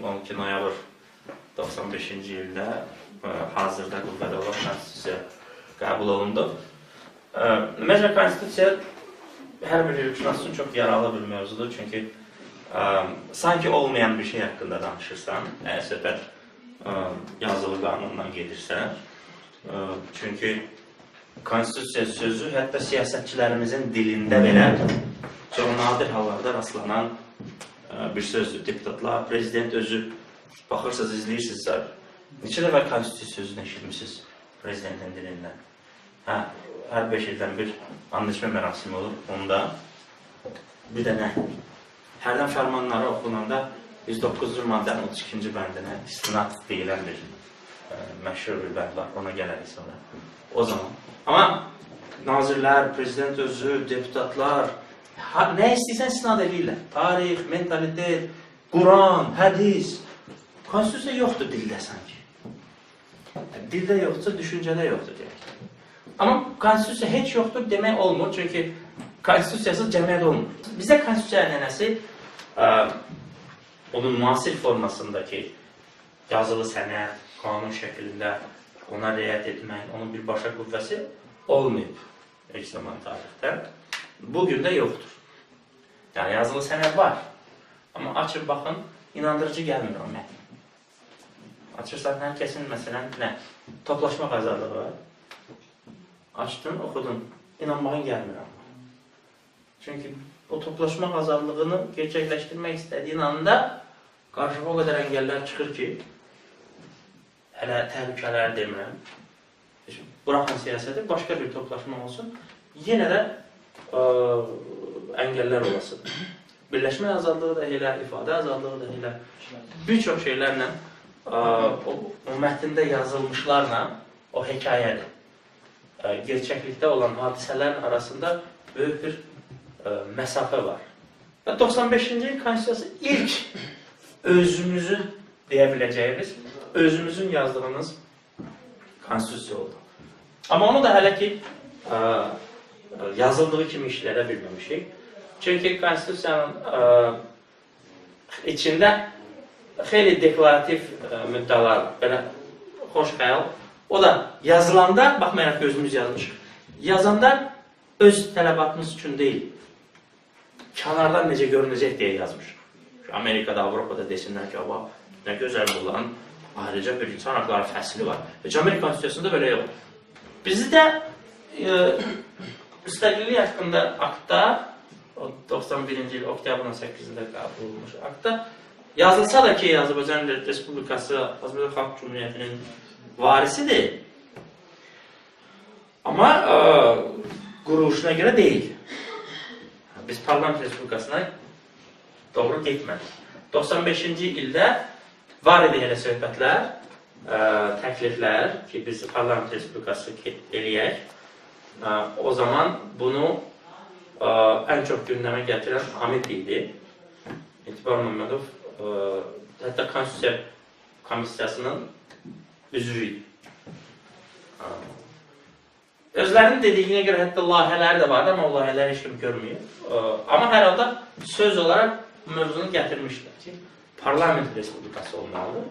12 noyabr 95-ci ildə hazırda qüvvədə olan konstitusiya qəbul olundu. Ümumiyyətlə, konstitusiya hər bir hüquqşünas üçün çox yaralı bir mövzudur. Çünki sanki olmayan bir şey haqqında danışırsan, söhbət yazılı qanundan gedirsə. Çünki konstitusiya sözü hətta siyasətçilərimizin dilində belə çox nadir hallarda rastlanan bir sözdür. Deputatlar, prezident özü baxırsınız, izləyirsinizsə, neçə dəfə konstitusiya sözünü eşitmişsiniz prezidentin dilindən. Hər 5 ildən bir anlaşma mərasimi olur. Onda bir dənə hərdən fərmanları oxunanda 109-cu maddənin 32-ci bəndinə istinad deyilən bir məşhur bir bənd var. Ona gələrik sonra. O zaman. Amma nazirlər, prezident özü, deputatlar nə istəyirsən istinad edirlər. Tarix, mentalitet, Quran, hədis. Konstitusiya yoxdur dildə sanki. Dildə yoxdursa, düşüncədə yoxdur deyək. Amma konstitusiya heç yoxdur demək olmur. Çünki konstitusiyasız cəmiyyət olmur. Bizdə konstitusiya ənənəsi onun müasir formasındakı yazılı sənəd, qanun şəklində ona riayət etmək, onun birbaşa qüvvəsi olmayıb ilk zaman tarixdə. Bugün də yoxdur. Yəni yazılı sənəd var. Amma açıb baxın, inandırıcı gəlmir o mətn. Açırsan, hər kəsin məsələn nə? Toplaşmaq azadlığı var. Açdın, oxudun. İnanmağın gəlmir amma. Çünki o toplaşmaq azadlığını gerçəkləşdirmək istədiyin anda qarşıma o qədər əngəllər çıxır ki, hələ təhlükələr demirəm. Buraxın siyasəti, başqa bir toplaşma olsun, yenə də əngəllər olasıdır. Birləşmə azadlığı da elə, ifadə azadlığı da elə, bir çox şeylərlə, o mətndə yazılmışlarla o hekayədir. Gerçəklikdə olan hadisələrin arasında böyük bir məsafə var. Və 95-ci il konstitusiyası ilk özümüzün deyə biləcəyimiz, özümüzün yazdığımız konstitusiya oldu. Amma onu da hələ ki yazıldığı kimi işlədə bilməmişik. Çünki konstitusiyanın içində xeyli deklarativ müddəalar, belə xoş xəyal. O da yazılanda, baxmayaraq ki, özümüz yazmışıq, yazanda öz tələbatımız üçün deyil, kənardan necə görünəcək deyə yazmışıq. Amerikada, Avropada desinlər ki, nə gözəl bulan, ayrıca bir insan haqları fəsli var. Heç Amerika konstitusiyasında belə yox. Bizdə müstəqillik haqqında aktda, 91-ci il oktyabrın 8-də qəbul olmuş aktda, yazılsa da ki, Azərbaycan Respublikası, Azərbaycan Xalq Cümhuriyyətinin varisidir. Amma quruluşuna görə deyil. Biz Parlament Respublikasına doğru getmədik. 95-ci ildə var idi elə söhbətlər, təkliflər ki, biz Parlament Respublikası eləyək. O zaman bunu ən çox gündəmə gətirən Hamid idi. Etibar Məmmədov hətta Konstitusiya Komissiyasının üzvü idi. Özlərinin dediyinə görə hətta layihələri də vardı, amma o layihələri heç kim görməyib. Amma hər halda söz olaraq mövzunu gətirmişlər ki, Parlament Respublikası olmalıdır.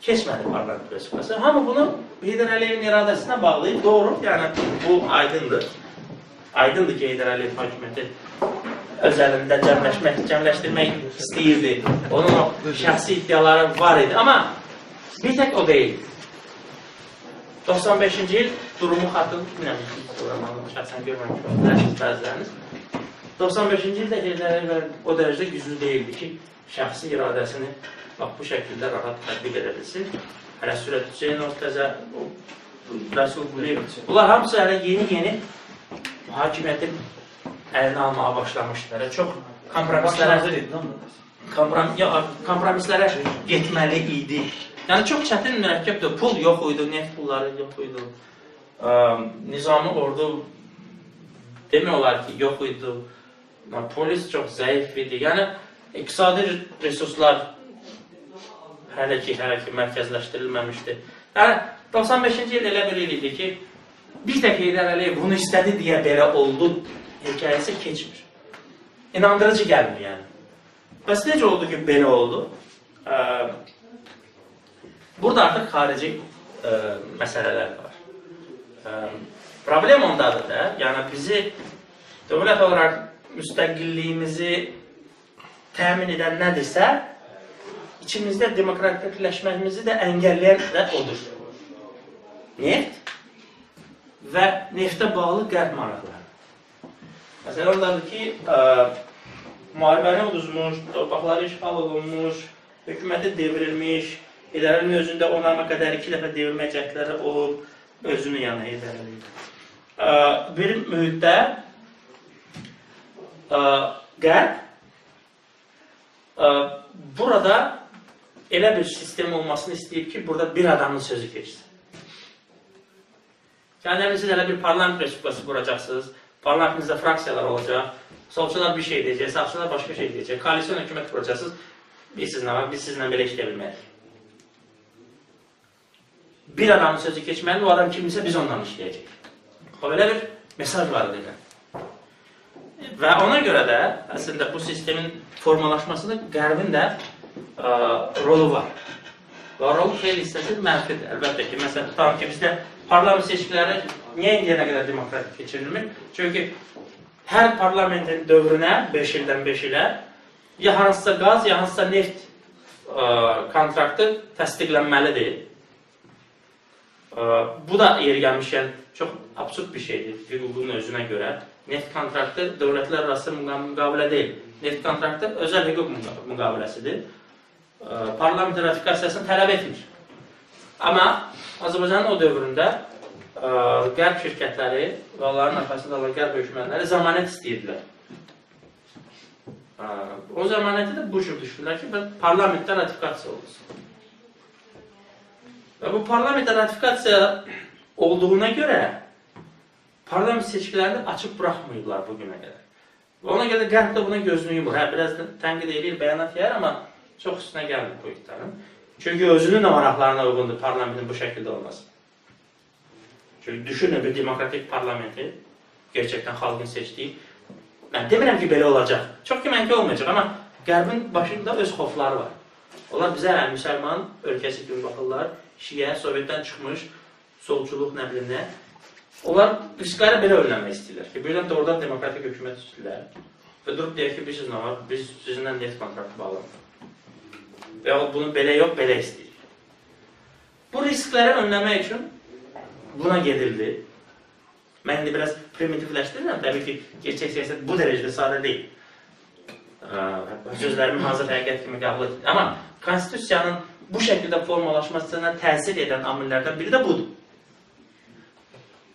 Keçmədi Parlament Respublikası. Hamı bunu Heydər Əliyevin iradəsinə bağlayıb, doğru, yəni bu aydındır. Aydındır ki, Heydər Əliyev hakimiyyəti öz əlində cəmləşdirmək istəyirdi. Onun o şəxsi iddiaları var idi. Amma bir tək o deyil. 95-ci il durumu xatırlayın, şəxsən görməmişsiniz bəziləriniz. 95-ci ildə Heydər Əliyev o dərəcədə güclü deyildi ki, şəxsi iradəsini bu şəkildə rahat tətbiq edə bilsin. Hələ Sürət Hüseynov, təzə, Rəsul Quliyev, bunlar hamısı hələ yeni hakimiyyətin əlinə almağa başlamışdılar. Çox kompromislərə getməli idi. Yəni, çox çətin mürəkkəbdir. Pul yox idi, neft pulları yox idi. Nizami ordu demək olar ki, yox idi. Polis çox zəif idi. Yəni, iqtisadi resurslar hələ ki, mərkəzləşdirilməmişdir. Yəni, 95-ci il elə bir il idi ki, bir tək Heydər Əliyev bunu istədi deyə belə oldu hekayəsi keçmir. İnandırıcı gəlmir, yəni. Bəs necə oldu ki, belə oldu? Burada artıq xarici məsələlər var. Problem ondadır da, yəni bizi dövlət olaraq müstəqilliyimizi təmin edən nədirsə, içimizdə demokratikləşmemizi də əngəlləyən də odur. Neft və neftə bağlı qərb maraqları. Məsələn, ondadır ki, müharibəni uduzmuş, torpaqları işğal olunmuş, hökuməti devrilmiş, idarənin özündə onama qədər 2 dəfə devirmə cəhdləri olub, özünü yana idarəliyir. Bir mühitdə qərb burada elə bir sistem olmasını istəyib ki, burada bir adamın sözü keçsin. Yəni, siz elə bir parlament respublikası quracaqsınız, parlamentinizdə fraksiyalar olacaq, solçular bir şey deyəcək, sağçılar başqa şey deyəcək, koalisyon hökumət quracaqsınız, biz sizinlə belə işləyə bilməyik. Bir adamın sözü keçməli, o adam kimdirsə biz ondan işləyəcək. O belə bir mesaj var edir. Və ona görə də, əslində bu sistemin formalaşmasında qərbin də rolu var. Və rolu xeyli hissəsi mənfidir, əlbəttə ki. Məsələn, tutalım ki, bizdə parlament seçkiləri niyə indiyənə qədər demokratik keçirilmir? Çünki hər parlamentin dövrünə, 5 ildən 5 ilə, ya hansısa qaz, ya hansısa neft kontraktı təsdiqlənməlidir. Bu da yer gəlmişkən çox absurd bir şeydir hüququn özünə görə. Neft kontraktı dövlətlər arası müqavilə deyil. Neft kontraktı özəl hüquq müqaviləsidir. Parlament ratifikasiyasını tələb etmir. Amma Azərbaycanın o dövründə qərb şirkətləri və onların arxasında olan qərb hökumətləri zəmanət istəyirdilər. O zəmanəti də bu cür düşündülər ki, parlamentdə ratifikasiya olsun. Və bu parlamentdə ratifikasiya olduğuna görə parlament seçkilərini açıq buraxmayıblar bugünə qədər. Və ona görə qərb də buna gözünü yumur. Biraz da tənqid edir, bəyanat yayır, amma çox üstünə gəlmir bu iqtidarın. Çünki özünün maraqlarına uyğundur parlamentin bu şəkildə olması. Çünki düşünün bir demokratik parlamenti, gerçəkdən xalqın seçdiyi. Mən demirəm ki, belə olacaq. Çox ki, olmayacaq, amma qərbin başında öz xofları var. Onlar bizə müsəlman ölkəsi kimi baxırlar, şiə, Sovetdən çıxmış, solçuluq nə bilim nə. Onlar riskləri belə önləmək istəyirlər ki, birdən doğrudan demokratik hökumət istəyirlər. Və durub deyək ki, bilirsiniz nə var, biz sizinlə neft kontraktı bağlanırıq. Və bunu belə yox, belə istəyirik. Bu riskləri önləmək üçün buna gedildi. Mən indi biraz primitivləşdirirəm, təbii ki, gerçək siyasət bu dərəcədə sadə deyil. Sözlərimin hazır həqiqət kimi qəbul edilir. Amma konstitusiyanın bu şəkildə formalaşmasına təsir edən amillərdən biri də budur.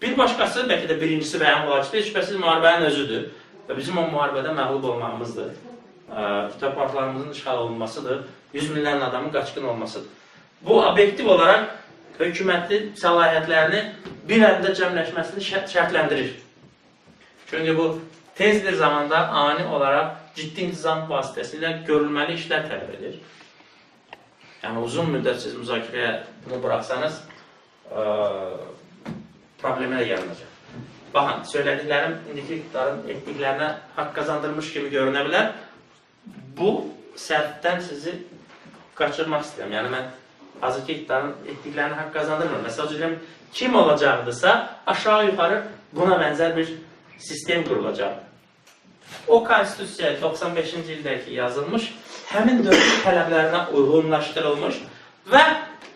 Bir başqası, bəlkə də birincisi və ən vacibdir, şübhəsiz müharibənin özüdür. Və bizim o müharibədə məğlub olmağımızdır. Torpaqlarımızın işğal olunmasıdır. 100 minlərlə adamın qaçqın olmasıdır. Bu, obyektiv olaraq hökumətin səlahiyyətlərini bir əldə cəmləşməsini şərtləndirir. Çünki bu, tez bir zamanda ani olaraq ciddi intizam vasitəsilə görülməli işlər tələb edir. Yəni, uzun müddət siz müzakirəyə bunu buraxsanız, problemə də yaranacaq. Baxın, söylədiklərim indiki iqtidarın etdiklərinə haqq qazandırmış kimi görünə bilər. Bu, səhvdən sizi qaçırmaq istəyirəm. Yəni, mən hazırki iqtidarın etdiklərini haqq qazandırmıyorum. Məsələn, kim olacaqdırsa, aşağı-yuxarı buna bənzər bir sistem qurulacaq. O konstitusiya 95-ci ildəki yazılmış, həmin dövrün tələblərinə uyğunlaşdırılmış və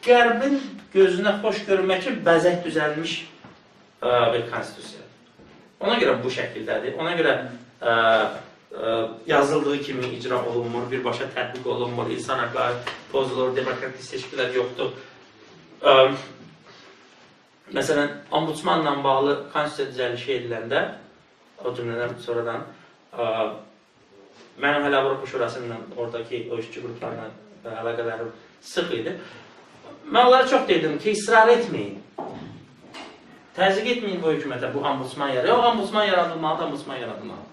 qərbin gözünə xoş görünmək üçün bəzək düzəlmiş bir konstitusiya. Ona görə bu şəkildədir. Ona görə yazıldığı kimi icra olunmur, birbaşa tətbiq olunmur, insan haqları pozulur, demokratik seçkilər yoxdur. Məsələn, ombudsmanla bağlı konstitusiya düzəlişi ediləndə, o cümlədən sonradan, mənim hələ Avropa Şurasının oradakı o işçi qruplarla əlaqələrim sıx idi. Mən onlara çox dedim ki, israr etməyin. Təzyiq etməyin bu hökumətə, bu ombudsman yaradılmalı. O, ombudsman yaradılmalıdır, ombudsman yaradılmalıdır.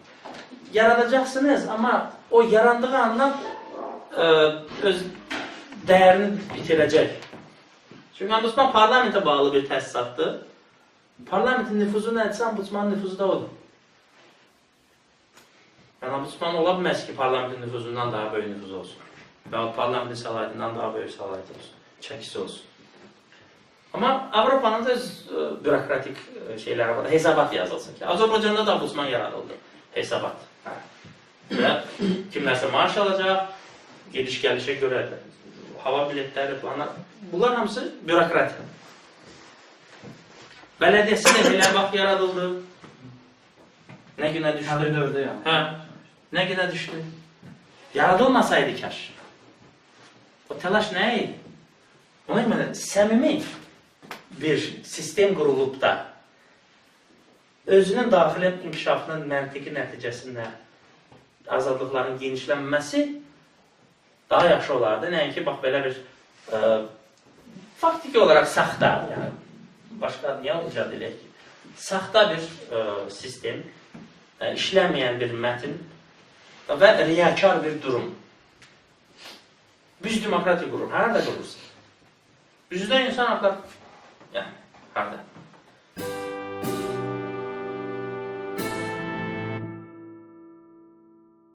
Yaradacaqsınız, amma o yarandığı andan öz dəyərini bitirəcək. Çünki ombudsman parlamentə bağlı bir təsisatdır. Parlamentin nüfuzu nədirsə, ombudsmanın nüfuzu da odur. Yəni, ombudsman ola bilməz ki, parlamentin nüfuzundan daha böyük nüfuz olsun. və parlamentin səlahiyyətindən daha böyük səlahiyyəti olsun, çəkisi olsun. Amma Avropanın da bürokratik şeyləri var, hesabat yazılsın ki, Azərbaycanda da Ombudsman yaradıldı, hesabat. Və kimlərsə maaş alacaq, gediş-gəlişə görə hava biletləri, planlar, bunlar hamısı bürokratiya. Bələdiyyəsi də belə bax yaradıldı. Nə günə düşdü? Həmin dövrdə yəni. Hə, nə günə düşdü? Yaradılmasaydı kaş. O təlaş nə idi? Ona görə səmimi bir sistem qurulub da özünün daxili inkişafının məntiqi nəticəsində azadlıqların genişlənməsi daha yaxşı olardı. Nəinki, bax, belə bir faktiki olaraq saxta, yəni, başqa niyə icad edək ki? Saxta bir sistem, işləməyən bir mətin və riyakar bir durum. Biz demokratik qurum, harada qurursun? Bizdə insan haqlar, yəni, harada?